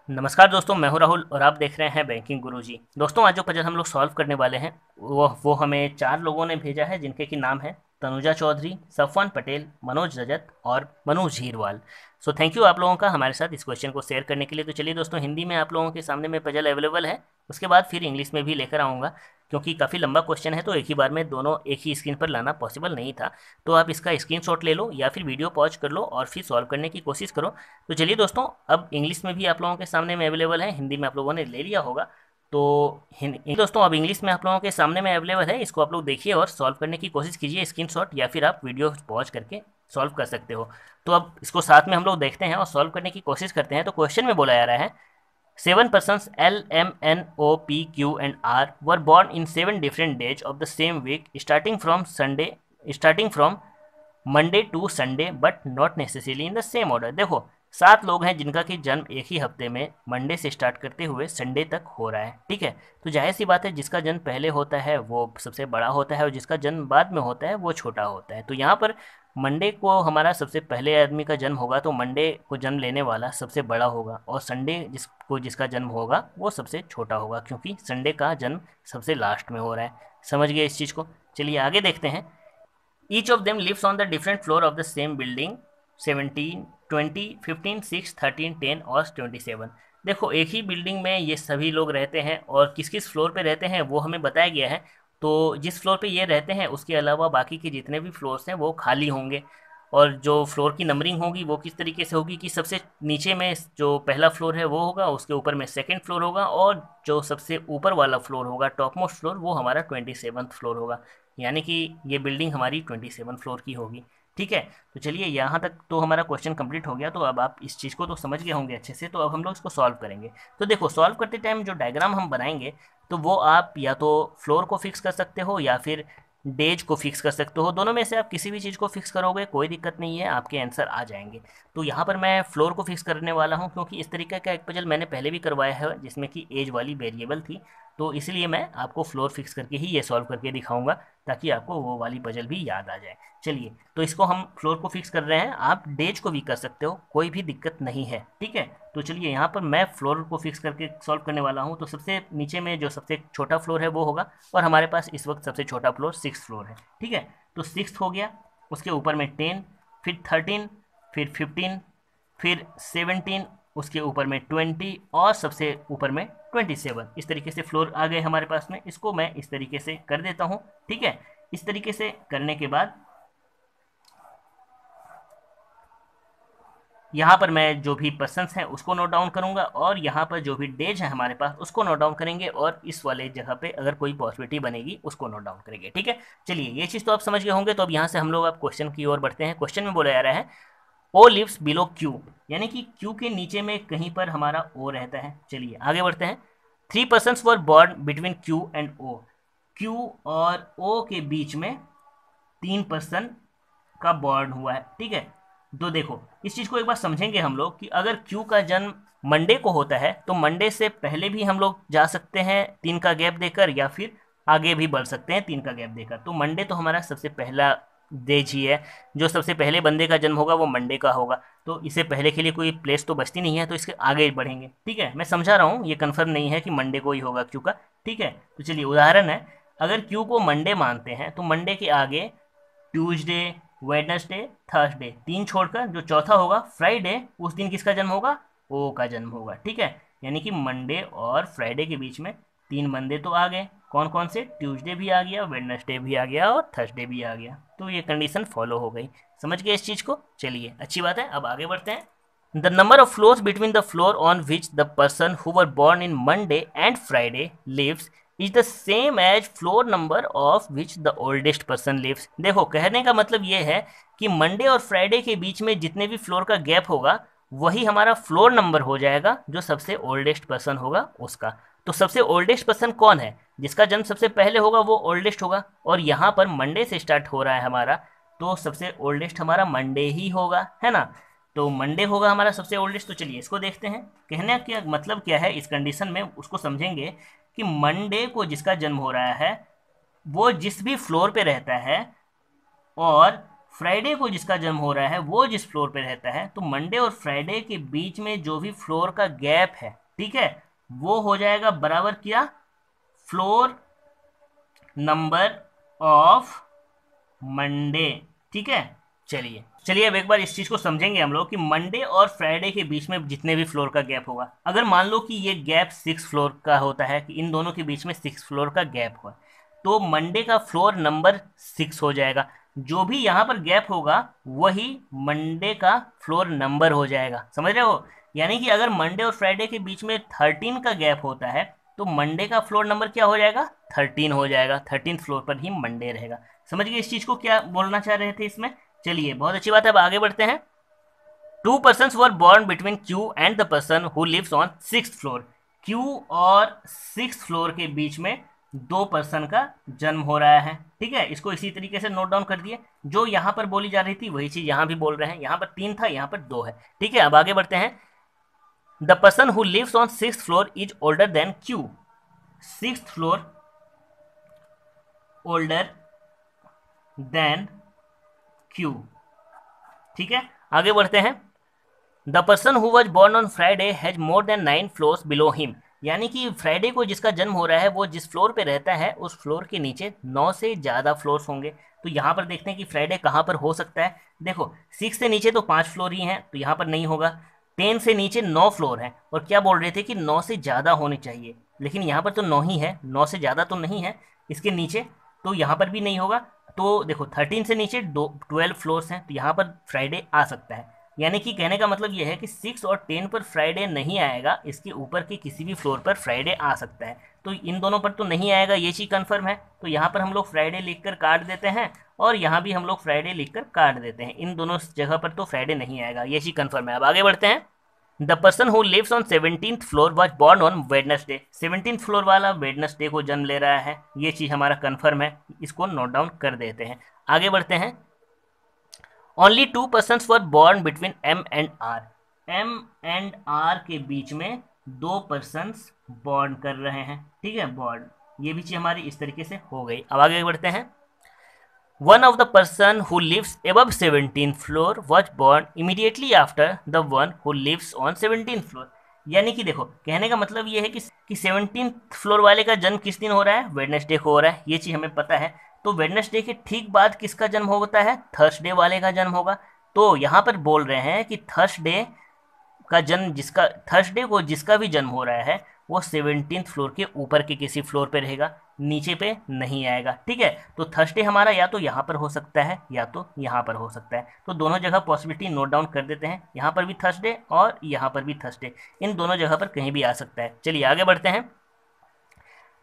नमस्कार दोस्तों, मैं हूं राहुल और आप देख रहे हैं बैंकिंग गुरुजी। दोस्तों, आज जो पजल हम लोग सॉल्व करने वाले हैं वो हमें 4 लोगों ने भेजा है, जिनके की नाम है तनुजा चौधरी, सफ़वान पटेल, मनोज रजत और मनोज हीरवाल। सो थैंक यू आप लोगों का हमारे साथ इस क्वेश्चन को शेयर करने के लिए। तो चलिए दोस्तों, हिंदी में आप लोगों के सामने में पजल अवेलेबल है, उसके बाद फिर इंग्लिश में भी लेकर आऊँगा, क्योंकि काफ़ी लंबा क्वेश्चन है तो एक ही बार में दोनों एक ही स्क्रीन पर लाना पॉसिबल नहीं था। तो आप इसका स्क्रीनशॉट ले लो या फिर वीडियो पॉज कर लो और फिर सॉल्व करने की कोशिश करो। तो चलिए दोस्तों, अब इंग्लिश में भी आप लोगों के सामने में अवेलेबल है, हिंदी में आप लोगों ने ले लिया होगा। तो दोस्तों, अब इंग्लिश में आप लोगों के सामने में अवेलेबल है, इसको आप लोग देखिए और सॉल्व करने की कोशिश कीजिए स्क्रीनशॉट, या फिर आप वीडियो पॉज करके सॉल्व कर सकते हो। तो अब इसको साथ में हम लोग देखते हैं और सॉल्व करने की कोशिश करते हैं। तो क्वेश्चन में बोला जा रहा है 7 persons L, M, N, O, P, Q and R were born in 7 different days of the same week, starting from Monday to Sunday but not necessarily in the same order. देखो, 7 लोग हैं जिनका कि जन्म एक ही हफ्ते में मंडे से स्टार्ट करते हुए संडे तक हो रहा है। ठीक है, तो जाहिर सी बात है, जिसका जन्म पहले होता है वो सबसे बड़ा होता है और जिसका जन्म बाद में होता है वो छोटा होता है। तो यहाँ पर मंडे को हमारा सबसे पहले आदमी का जन्म होगा, तो मंडे को जन्म लेने वाला सबसे बड़ा होगा, और संडे जिसका जन्म होगा वो सबसे छोटा होगा, क्योंकि संडे का जन्म सबसे लास्ट में हो रहा है। समझ गए इस चीज़ को? चलिए आगे देखते हैं। Each of them lives on the different floor of the same building 17, 20, 15, 6, 13, 10 और 27। देखो, एक ही बिल्डिंग में ये सभी लोग रहते हैं और किस किस फ्लोर पे रहते हैं वो हमें बताया गया है। तो जिस फ्लोर पे ये रहते हैं उसके अलावा बाकी के जितने भी फ्लोर्स हैं वो खाली होंगे, और जो फ्लोर की नंबरिंग होगी वो किस तरीके से होगी कि सबसे नीचे में जो पहला फ्लोर है वो होगा, उसके ऊपर में सेकंड फ्लोर होगा, और जो सबसे ऊपर वाला फ्लोर होगा, टॉप मोस्ट फ्लोर, वो हमारा 27th फ्लोर होगा। यानी कि ये बिल्डिंग हमारी 27 फ्लोर की होगी। ठीक है, तो चलिए यहाँ तक तो हमारा क्वेश्चन कंप्लीट हो गया। तो अब आप इस चीज़ को तो समझ गए होंगे अच्छे से। तो अब हम लोग इसको सॉल्व करेंगे। तो देखो, सॉल्व करते टाइम जो डायग्राम हम बनाएंगे, तो वो आप या तो फ्लोर को फिक्स कर सकते हो या फिर डेज को फिक्स कर सकते हो। दोनों में से आप किसी भी चीज़ को फिक्स करोगे कोई दिक्कत नहीं है, आपके आंसर आ जाएंगे। तो यहाँ पर मैं फ्लोर को फिक्स करने वाला हूँ, क्योंकि इस तरीके का एक पजल मैंने पहले भी करवाया है जिसमें कि एज वाली वेरिएबल थी। तो इसलिए मैं आपको फ्लोर फिक्स करके ही ये सॉल्व करके दिखाऊंगा, ताकि आपको वो वाली पजल भी याद आ जाए। चलिए, तो इसको हम फ्लोर को फिक्स कर रहे हैं, आप डेज को भी कर सकते हो, कोई भी दिक्कत नहीं है। ठीक है, तो चलिए यहाँ पर मैं फ्लोर को फिक्स करके सॉल्व करने वाला हूँ। तो सबसे नीचे में जो सबसे छोटा फ्लोर है वो होगा, और हमारे पास इस वक्त सबसे छोटा फ्लोर 6th फ्लोर है। ठीक है, तो 6th हो गया, उसके ऊपर में 10, फिर 13, फिर 15, फिर 17, उसके ऊपर में 20 और सबसे ऊपर में 27। इस तरीके से फ्लोर आ गए हमारे पास में। इसको मैं इस तरीके से कर देता हूँ। ठीक है, इस तरीके से करने के बाद यहाँ पर मैं जो भी पर्सन्स हैं उसको नोट डाउन करूँगा, और यहाँ पर जो भी डेज है हमारे पास उसको नोट डाउन करेंगे, और इस वाले जगह पे अगर कोई पॉसिबिलिटी बनेगी उसको नोट डाउन करेंगे। ठीक है, चलिए ये चीज़ तो आप समझ गए होंगे। तो अब यहाँ से हम लोग अब क्वेश्चन की ओर बढ़ते हैं। क्वेश्चन में बोला जा रहा है ओ लिव्स बिलो क्यू, यानी कि क्यू के नीचे में कहीं पर हमारा ओ रहता है। चलिए आगे बढ़ते हैं। 3 persons were born between Q and O. Q और ओ के बीच में 3 पर्सन का बॉर्न हुआ है। ठीक है, तो देखो, इस चीज़ को एक बार समझेंगे हम लोग कि अगर क्यू का जन्म मंडे को होता है तो मंडे से पहले भी हम लोग जा सकते हैं 3 का गैप देकर, या फिर आगे भी बढ़ सकते हैं 3 का गैप देकर। तो मंडे तो हमारा सबसे पहला डेज ही है, जो सबसे पहले बंदे का जन्म होगा वो मंडे का होगा। तो इससे पहले के लिए कोई प्लेस तो बचती नहीं है, तो इसके आगे बढ़ेंगे। ठीक है, मैं समझा रहा हूँ, ये कंफर्म नहीं है कि मंडे को ही होगा क्यू का। ठीक है, तो चलिए उदाहरण है, अगर क्यू को मंडे मानते हैं तो मंडे के आगे ट्यूसडे, वेडनेसडे, थर्सडे, 3 छोड़कर जो चौथा होगा फ्राइडे, उस दिन किसका जन्म होगा? ओ का जन्म होगा। ठीक है, यानी कि मंडे और फ्राइडे के बीच में 3 बंदे तो आ गए। कौन कौन से? ट्यूसडे भी आ गया, वेडनेसडे भी आ गया और थर्सडे भी आ गया। तो ये कंडीशन फॉलो हो गई। समझ गए इस चीज़ को? चलिए अच्छी बात है, अब आगे बढ़ते हैं। The number of floors between the floor on which the person who were born in Monday and Friday lives is the same as floor number of which the oldest person lives। देखो, कहने का मतलब ये है कि Monday और Friday के बीच में जितने भी फ्लोर का गैप होगा वही हमारा फ्लोर नंबर हो जाएगा, जो सबसे ओल्डेस्ट पर्सन होगा उसका। तो सबसे ओल्डेस्ट पर्सन कौन है? जिसका जन्म सबसे पहले होगा वो ओल्डेस्ट होगा, और यहाँ पर मंडे से स्टार्ट हो रहा है हमारा, तो सबसे ओल्डेस्ट हमारा मंडे ही होगा, है ना? तो मंडे होगा हमारा सबसे ओल्डेस्ट। तो चलिए इसको देखते हैं, कहने का मतलब क्या है इस कंडीशन में, उसको समझेंगे कि मंडे को जिसका जन्म हो रहा है वो जिस भी फ्लोर पे रहता है, और फ्राइडे को जिसका जन्म हो रहा है वो जिस फ्लोर पे रहता है, तो मंडे और फ्राइडे के बीच में जो भी फ्लोर का गैप है, ठीक है, वो हो जाएगा बराबर क्या, फ्लोर नंबर ऑफ मंडे। ठीक है, चलिए चलिए अब एक बार इस चीज को समझेंगे हम लोग कि मंडे और फ्राइडे के बीच में जितने भी फ्लोर का गैप होगा, अगर मान लो कि ये गैप 6 फ्लोर का होता है, कि इन दोनों के बीच में 6 फ्लोर का गैप हुआ, तो मंडे का फ्लोर नंबर 6 हो जाएगा। जो भी यहाँ पर गैप होगा वही मंडे का फ्लोर नंबर हो जाएगा, समझ रहे हो। यानी कि अगर मंडे और फ्राइडे के बीच में 13 का गैप होता है, तो मंडे का फ्लोर नंबर क्या हो जाएगा, 13 हो जाएगा। 13th फ्लोर पर ही मंडे रहेगा। समझ गए इस चीज को क्या बोलना चाह रहे थे इसमें। चलिए बहुत अच्छी बात है, अब आगे बढ़ते हैं। 2 persons were born between Q and the person who lives on 6th floor। Q और 6th फ्लोर के बीच में 2 पर्सन का जन्म हो रहा है। ठीक है, इसको इसी तरीके से नोट डाउन कर दिए। जो यहाँ पर बोली जा रही थी वही चीज यहाँ भी बोल रहे हैं। यहाँ पर 3 था, यहाँ पर 2 है। ठीक है, अब आगे बढ़ते हैं। The person who lives on 6th floor is older than Q। 6th floor older than Q। ठीक है, आगे बढ़ते हैं। The person who was born on Friday has more than 9 floors below him. यानी कि फ्राइडे को जिसका जन्म हो रहा है वो जिस फ्लोर पे रहता है उस फ्लोर के नीचे 9 से ज़्यादा फ्लोर्स होंगे। तो यहाँ पर देखते हैं कि फ्राइडे कहाँ पर हो सकता है। देखो 6 से नीचे तो 5 फ्लोर ही हैं, तो यहाँ पर नहीं होगा। 10 से नीचे 9 फ्लोर हैं, और क्या बोल रहे थे कि 9 से ज़्यादा होने चाहिए, लेकिन यहाँ पर तो 9 ही है, 9 से ज़्यादा तो नहीं है इसके नीचे, तो यहाँ पर भी नहीं होगा। तो देखो 13 से नीचे 12 फ्लोर्स हैं, तो यहाँ पर फ्राइडे आ सकता है। यानी कि कहने का मतलब यह है कि 6 और 10 पर फ्राइडे नहीं आएगा, इसके ऊपर के किसी भी फ्लोर पर फ्राइडे आ सकता है। तो इन दोनों पर तो नहीं आएगा, ये चीज़ कंफर्म है। तो यहाँ पर हम लोग फ्राइडे लिखकर काट देते हैं, और यहाँ भी हम लोग फ्राइडे लिखकर काट देते हैं। इन दोनों जगह पर तो फ्राइडे नहीं आएगा, ये चीज़ कंफर्म है। अब आगे बढ़ते हैं। The person who lives on 17th floor was born on Wednesday. 17th floor वाला वेडनेसडे को जन्म ले रहा है, ये चीज़ हमारा कंफर्म है, इसको नोट डाउन कर देते हैं। आगे बढ़ते हैं। Only 2 persons were born between M and R। M and R के बीच में 2 persons बॉर्न कर रहे हैं। ठीक है, बॉर्न, ये भी चीज हमारी इस तरीके से हो गई। अब आगे बढ़ते हैं। One of the person who lives above 17th floor was born immediately after the one who lives on 17th floor. यानी कि देखो कहने का मतलब ये है कि 17th फ्लोर वाले का जन्म किस दिन हो रहा है, वेडनेसडे को हो रहा है, ये चीज हमें पता है। तो वेडनेसडे के ठीक बाद किसका जन्म होता है, थर्सडे वाले का जन्म होगा। तो यहाँ पर बोल रहे हैं कि थर्सडे का जन्म थर्सडे को जिसका भी जन्म हो रहा है वो 17th फ्लोर के ऊपर के किसी फ्लोर पे रहेगा, नीचे पे नहीं आएगा। ठीक है, तो थर्सडे हमारा या तो यहाँ पर हो सकता है या तो यहाँ पर हो सकता है। तो दोनों जगह पॉसिबिलिटी नोट डाउन कर देते हैं, यहाँ पर भी थर्सडे और यहाँ पर भी थर्सडे, इन दोनों जगह पर कहीं भी आ सकता है। चलिए आगे बढ़ते हैं।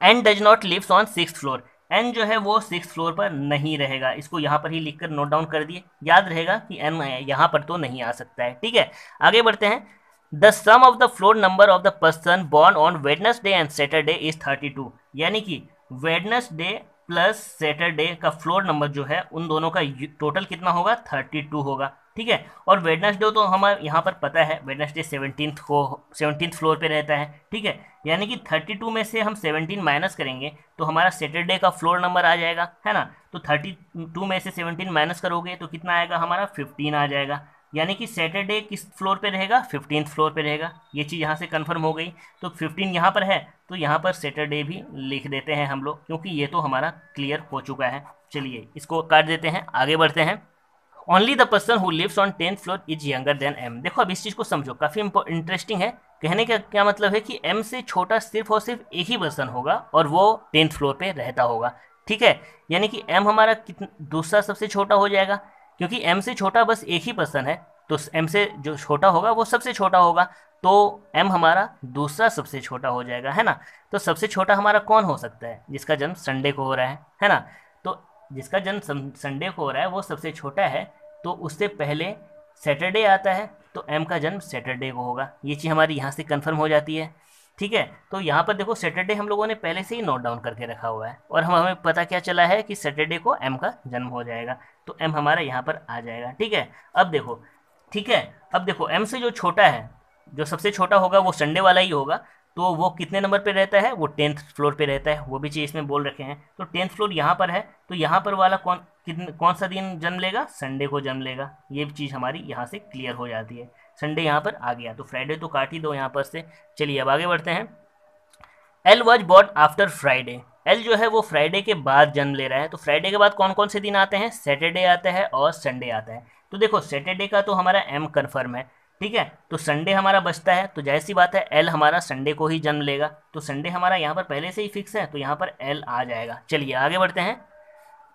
And does not lives on 6th floor. N जो है वो 6th फ्लोर पर नहीं रहेगा, इसको यहाँ पर ही लिखकर नोट डाउन कर दिए, याद रहेगा कि एन यहाँ पर तो नहीं आ सकता है। ठीक है, आगे बढ़ते हैं। The sum of the floor number of the person born on Wednesday and Saturday is 32। यानी कि वेडनेसडे प्लस सैटरडे का फ्लोर नंबर जो है उन दोनों का टोटल कितना होगा, 32 होगा। ठीक है, और वेडनेसडे तो हमारे यहाँ पर पता है वेडनेसडे 17th फ्लोर पे रहता है। ठीक है, यानी कि 32 में से हम 17 माइनस करेंगे तो हमारा सैटरडे का फ्लोर नंबर आ जाएगा, है ना। तो 32 में से 17 माइनस करोगे तो कितना आएगा, हमारा 15 आ जाएगा। यानी कि सैटरडे किस फ्लोर पे रहेगा, 15th फ्लोर पे रहेगा। ये चीज़ यहाँ से कंफर्म हो गई। तो 15 यहाँ पर है, तो यहाँ पर सैटरडे भी लिख देते हैं हम लोग, क्योंकि ये तो हमारा क्लियर हो चुका है। चलिए इसको काट देते हैं, आगे बढ़ते हैं। Only the person who lives on 10th floor is younger than M. देखो अब इस चीज़ को समझो, काफ़ी इंटरेस्टिंग है। कहने का क्या मतलब है कि एम से छोटा सिर्फ और सिर्फ एक ही पर्सन होगा, और वो 10th फ्लोर पे रहता होगा। ठीक है, यानी कि एम हमारा दूसरा सबसे छोटा हो जाएगा, क्योंकि एम से छोटा बस एक ही पर्सन है, तो एम से जो छोटा होगा वो सबसे छोटा होगा, तो एम हमारा दूसरा सबसे छोटा हो जाएगा, है ना। तो सबसे छोटा हमारा कौन हो सकता है, जिसका जन्म संडे को हो रहा है ना। तो जिसका जन्म संडे को हो रहा है वो सबसे छोटा है, तो उससे पहले सैटरडे आता है, तो एम का जन्म सैटरडे को होगा। ये चीज़ हमारी यहाँ से कंफर्म हो जाती है। ठीक है, तो यहाँ पर देखो सैटरडे हम लोगों ने पहले से ही नोट डाउन करके रखा हुआ है, और हमें पता क्या चला है कि सैटरडे को एम का जन्म हो जाएगा, तो एम हमारा यहाँ पर आ जाएगा। ठीक है, अब देखो, ठीक है, अब देखो एम से जो छोटा है, जो सबसे छोटा होगा वो संडे वाला ही होगा, तो वो कितने नंबर पे रहता है, वो 10th फ्लोर पे रहता है, वो भी चीज़ इसमें बोल रखे हैं। तो 10th फ्लोर यहाँ पर है, तो यहाँ पर वाला कौन सा दिन जन्म लेगा, संडे को जन्म लेगा। ये चीज़ हमारी यहाँ से क्लियर हो जाती है, संडे यहाँ पर आ गया, तो फ्राइडे तो काट ही दो यहाँ पर से। चलिए अब आगे बढ़ते हैं। L was born after Friday, L जो है वो फ्राइडे के बाद जन्म ले रहा है। तो फ्राइडे के बाद कौन कौन से दिन आते हैं, सैटरडे आता है और संडे आता है। तो देखो सैटरडे का तो हमारा एम कन्फर्म है, ठीक है, तो संडे हमारा बचता है, तो जाहिर सी बात है एल हमारा संडे को ही जन्म लेगा। तो संडे हमारा यहाँ पर पहले से ही फिक्स है, तो यहाँ पर एल आ जाएगा। चलिए आगे बढ़ते हैं।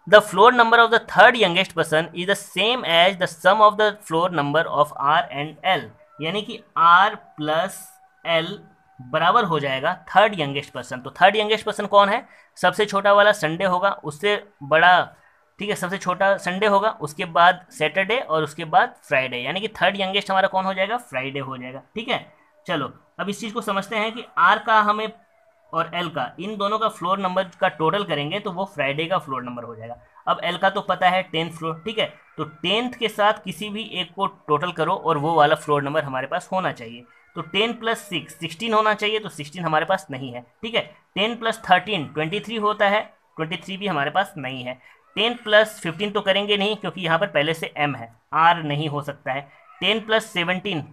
The floor number of the third youngest person is the same as the sum of the floor number of R and L, यानी कि आर प्लस एल बराबर हो जाएगा थर्ड यंगेस्ट पर्सन। तो थर्ड यंगेस्ट पर्सन कौन है, सबसे छोटा वाला संडे होगा, उससे बड़ा, ठीक है, सबसे छोटा संडे होगा, उसके बाद सैटरडे और उसके बाद फ्राइडे, यानी कि थर्ड यंगेस्ट हमारा कौन हो जाएगा, फ्राइडे हो जाएगा। ठीक है, चलो अब इस चीज़ को समझते हैं कि आर का हमें और एल का, इन दोनों का फ्लोर नंबर का टोटल करेंगे तो वो फ्राइडे का फ्लोर नंबर हो जाएगा। अब एल का तो पता है 10th फ्लोर, ठीक है, तो 10th के साथ किसी भी एक को टोटल करो और वो वाला फ्लोर नंबर हमारे पास होना चाहिए। तो 10 प्लस 6 16 होना चाहिए, तो 16 हमारे पास नहीं है। ठीक है, 10 प्लस 13 23 होता है, 23 भी हमारे पास नहीं है। 10 प्लस 15 तो करेंगे नहीं क्योंकि यहाँ पर पहले से एम है, आर नहीं हो सकता है। 10 प्लस 17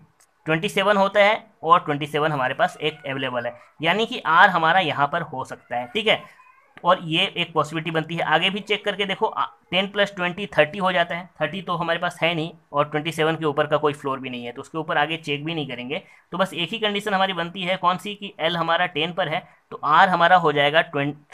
27 होता है और 27 हमारे पास एक अवेलेबल है, यानी कि आर हमारा यहाँ पर हो सकता है। ठीक है, और ये एक पॉसिबिलिटी बनती है। आगे भी चेक करके देखो, 10 प्लस 20 30 हो जाता है, 30 तो हमारे पास है नहीं और 27 के ऊपर का कोई फ्लोर भी नहीं है, तो उसके ऊपर आगे चेक भी नहीं करेंगे। तो बस एक ही कंडीशन हमारी बनती है, कौन सी, कि एल हमारा 10 पर है तो आर हमारा हो जाएगा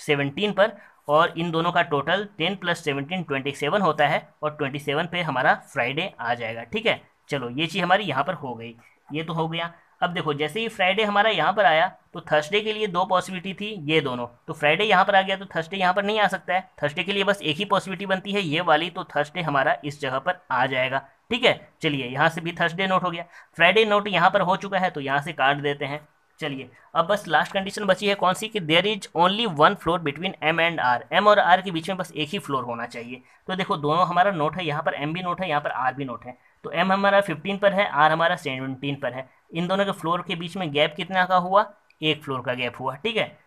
17 पर, और इन दोनों का टोटल 10 प्लस 17 27 होता है, और 27 पे हमारा फ्राइडे आ जाएगा। ठीक है, चलो ये चीज़ हमारी यहाँ पर हो गई, ये तो हो गया। अब देखो जैसे ही फ्राइडे हमारा यहाँ पर आया तो थर्सडे के लिए दो पॉसिबिलिटी थी, ये दोनों, तो फ्राइडे यहाँ पर आ गया तो थर्सडे यहाँ पर नहीं आ सकता है। थर्सडे के लिए बस एक ही पॉसिबिलिटी बनती है, ये वाली, तो थर्सडे हमारा इस जगह पर आ जाएगा। ठीक है, चलिए यहाँ से भी थर्सडे नोट हो गया, फ्राइडे नोट यहाँ पर हो चुका है तो यहाँ से काट देते हैं। चलिए अब बस लास्ट कंडीशन बची है, कौन सी, कि there is only one floor between M and R, M और आर के बीच में बस एक ही फ्लोर होना चाहिए। तो देखो दोनों हमारा नोट है, यहाँ पर एम भी नोट है, यहाँ पर आर भी नोट है। तो एम हमारा 15 पर है, आर हमारा 17 पर है। इन दोनों के फ्लोर के बीच में गैप कितना का हुआ, एक फ्लोर का गैप हुआ। ठीक है,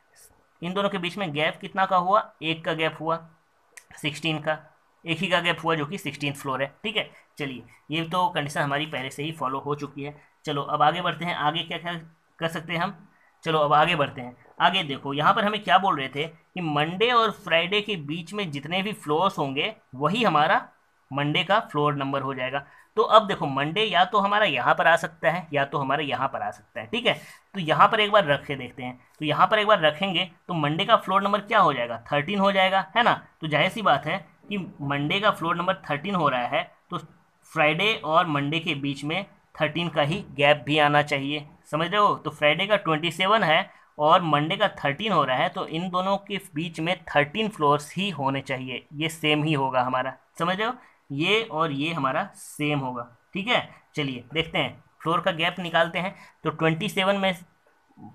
इन दोनों के बीच में गैप कितना का हुआ, एक का गैप हुआ, 16 का, एक ही का गैप हुआ जो कि 16th फ्लोर है। ठीक है, चलिए ये तो कंडीशन हमारी पहले से ही फॉलो हो चुकी है। चलो अब आगे बढ़ते हैं, आगे क्या क्या कर सकते हैं हम। चलो अब आगे बढ़ते हैं। आगे देखो यहाँ पर हमें क्या बोल रहे थे कि मंडे और फ्राइडे के बीच में जितने भी फ्लोर्स होंगे वही हमारा मंडे का फ्लोर नंबर हो जाएगा। तो अब देखो मंडे या तो हमारा यहाँ पर आ सकता है या तो हमारे यहाँ पर आ सकता है। ठीक है, तो यहाँ पर एक बार रख के देखते हैं, तो यहाँ पर एक बार रखेंगे तो मंडे का फ्लोर नंबर क्या हो जाएगा, 13 हो जाएगा, है ना। तो जाहिर सी बात है कि मंडे का फ्लोर नंबर 13 हो रहा है, तो फ्राइडे और मंडे के बीच में 13 का ही गैप भी आना चाहिए, समझ रहे हो। तो फ्राइडे का 27 है और मंडे का 13 हो रहा है, तो इन दोनों के बीच में 13 फ्लोर्स ही होने चाहिए, ये सेम ही होगा हमारा, समझ रहे हो, ये और ये हमारा सेम होगा। ठीक है, चलिए देखते हैं, फ्लोर का गैप निकालते हैं। तो 27 में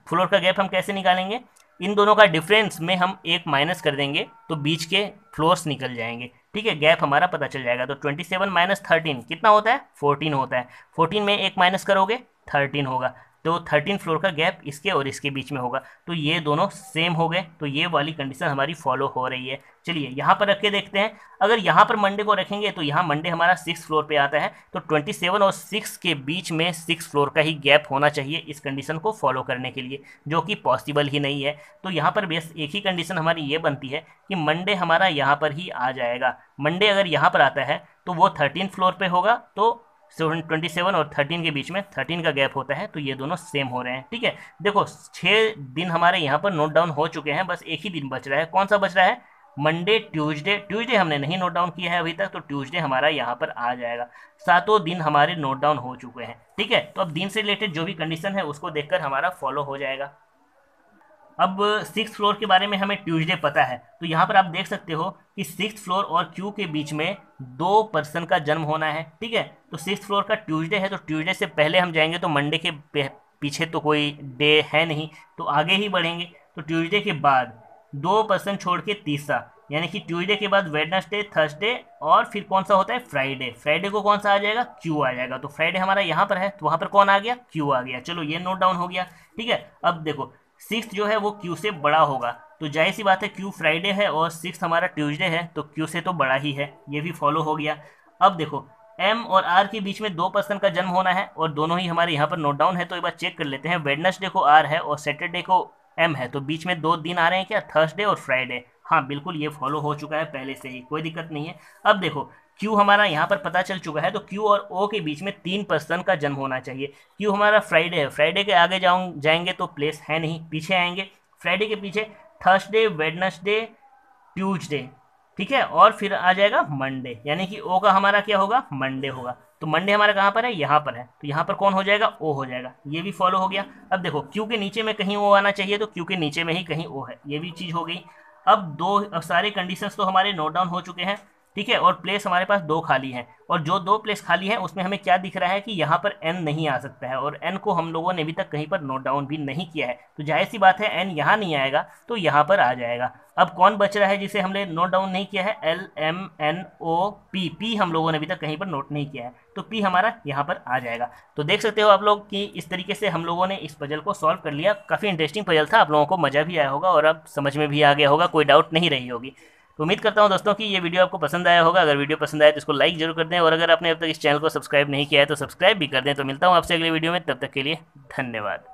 फ्लोर का गैप हम कैसे निकालेंगे, इन दोनों का डिफरेंस में हम एक माइनस कर देंगे तो बीच के फ्लोर्स निकल जाएंगे। ठीक है, गैप हमारा पता चल जाएगा। तो 27 माइनस 13 कितना होता है, 14 होता है। 14 में एक माइनस करोगे 13 होगा, तो 13 फ्लोर का गैप इसके और इसके बीच में होगा, तो ये दोनों सेम हो गए। तो ये वाली कंडीशन हमारी फॉलो हो रही है। चलिए यहाँ पर रख के देखते हैं, अगर यहाँ पर मंडे को रखेंगे तो यहाँ मंडे हमारा 6 फ्लोर पे आता है, तो 27 और 6 के बीच में 6 फ्लोर का ही गैप होना चाहिए इस कंडीशन को फॉलो करने के लिए, जो कि पॉसिबल ही नहीं है। तो यहाँ पर बस एक ही कंडीशन हमारी ये बनती है कि मंडे हमारा यहाँ पर ही आ जाएगा। मंडे अगर यहाँ पर आता है तो वो 13 फ्लोर पे होगा, तो 27 और 13 के बीच में 13 का गैप होता है, तो ये दोनों सेम हो रहे हैं। ठीक है, देखो 6 दिन हमारे यहाँ पर नोट डाउन हो चुके हैं, बस एक ही दिन बच रहा है, कौन सा बच रहा है, मंडे ट्यूसडे। ट्यूसडे हमने नहीं नोट डाउन किया है अभी तक, तो ट्यूसडे हमारा यहाँ पर आ जाएगा। 7 दिन हमारे नोट डाउन हो चुके हैं। ठीक है, तो अब दिन से रिलेटेड जो भी कंडीशन है उसको देखकर हमारा फॉलो हो जाएगा। अब 6th फ्लोर के बारे में हमें ट्यूसडे पता है, तो यहाँ पर आप देख सकते हो कि 6th फ्लोर और क्यू के बीच में 2 पर्सन का जन्म होना है। ठीक है, तो 6th फ्लोर का ट्यूसडे है, तो ट्यूसडे से पहले हम जाएंगे तो मंडे के पीछे तो कोई डे है नहीं, तो आगे ही बढ़ेंगे। तो ट्यूसडे के बाद 2 पर्सन छोड़ के तीसरा, यानी कि ट्यूसडे के बाद वेडनेसडे, थर्सडे और फिर कौन सा होता है, फ्राइडे। फ्राइडे को कौन सा आ जाएगा, क्यू आ जाएगा। तो फ्राइडे हमारा यहाँ पर है तो वहाँ पर कौन आ गया, क्यू आ गया। चलो ये नोट डाउन हो गया, ठीक है। अब देखो सिक्स जो है वो क्यू से बड़ा होगा, तो जाहिर सी बात है क्यू फ्राइडे है और सिक्स हमारा ट्यूसडे है, तो क्यू से तो बड़ा ही है, ये भी फॉलो हो गया। अब देखो एम और आर के बीच में 2 पर्सन का जन्म होना है और दोनों ही हमारे यहाँ पर नोट डाउन है, तो एक बार चेक कर लेते हैं। वेडनेसडे को आर है और सैटरडे को एम है, तो बीच में 2 दिन आ रहे हैं क्या, थर्सडे और फ्राइडे। हाँ बिल्कुल ये फॉलो हो चुका है पहले से ही, कोई दिक्कत नहीं है। अब देखो क्यू हमारा यहाँ पर पता चल चुका है, तो क्यू और ओ के बीच में 3 पर्सन का जन्म होना चाहिए। क्यू हमारा फ्राइडे है, फ्राइडे के आगे जाएंगे तो प्लेस है नहीं, पीछे आएंगे। फ्राइडे के पीछे थर्सडे, वेडनेसडे, ट्यूसडे, ठीक है, और फिर आ जाएगा मंडे, यानी कि ओ का हमारा क्या होगा, मंडे होगा। तो मंडे हमारा कहाँ पर है, यहाँ पर है, तो यहाँ पर कौन हो जाएगा, ओ हो जाएगा। ये भी फॉलो हो गया। अब देखो क्यू के नीचे में कहीं ओ आना चाहिए, तो क्यू के नीचे में ही कहीं ओ है, ये भी चीज़ हो गई। अब सारे कंडीशंस तो हमारे नोट डाउन हो चुके हैं, ठीक है, और प्लेस हमारे पास 2 खाली हैं, और जो 2 प्लेस खाली हैं उसमें हमें क्या दिख रहा है कि यहाँ पर एन नहीं आ सकता है, और एन को हम लोगों ने अभी तक कहीं पर नोट डाउन भी नहीं किया है, तो जाहिर सी बात है एन यहाँ नहीं आएगा तो यहाँ पर आ जाएगा। अब कौन बच रहा है जिसे हमने नोट डाउन नहीं किया है, L M N O P, P हम लोगों ने अभी तक कहीं पर नोट नहीं किया है, तो पी हमारा यहाँ पर आ जाएगा। तो देख सकते हो आप लोग कि इस तरीके से हम लोगों ने इस पजल को सॉल्व कर लिया। काफ़ी इंटरेस्टिंग पजल था, आप लोगों को मज़ा भी आया होगा और अब समझ में भी आ गया होगा, कोई डाउट नहीं रही होगी। तो उम्मीद करता हूँ दोस्तों कि ये वीडियो आपको पसंद आया होगा। अगर वीडियो पसंद आए तो इसको लाइक जरूर कर दें, और अगर आपने अब तक इस चैनल को सब्सक्राइब नहीं किया है तो सब्सक्राइब भी कर दें। तो मिलता हूँ आपसे अगले वीडियो में, तब तक के लिए धन्यवाद।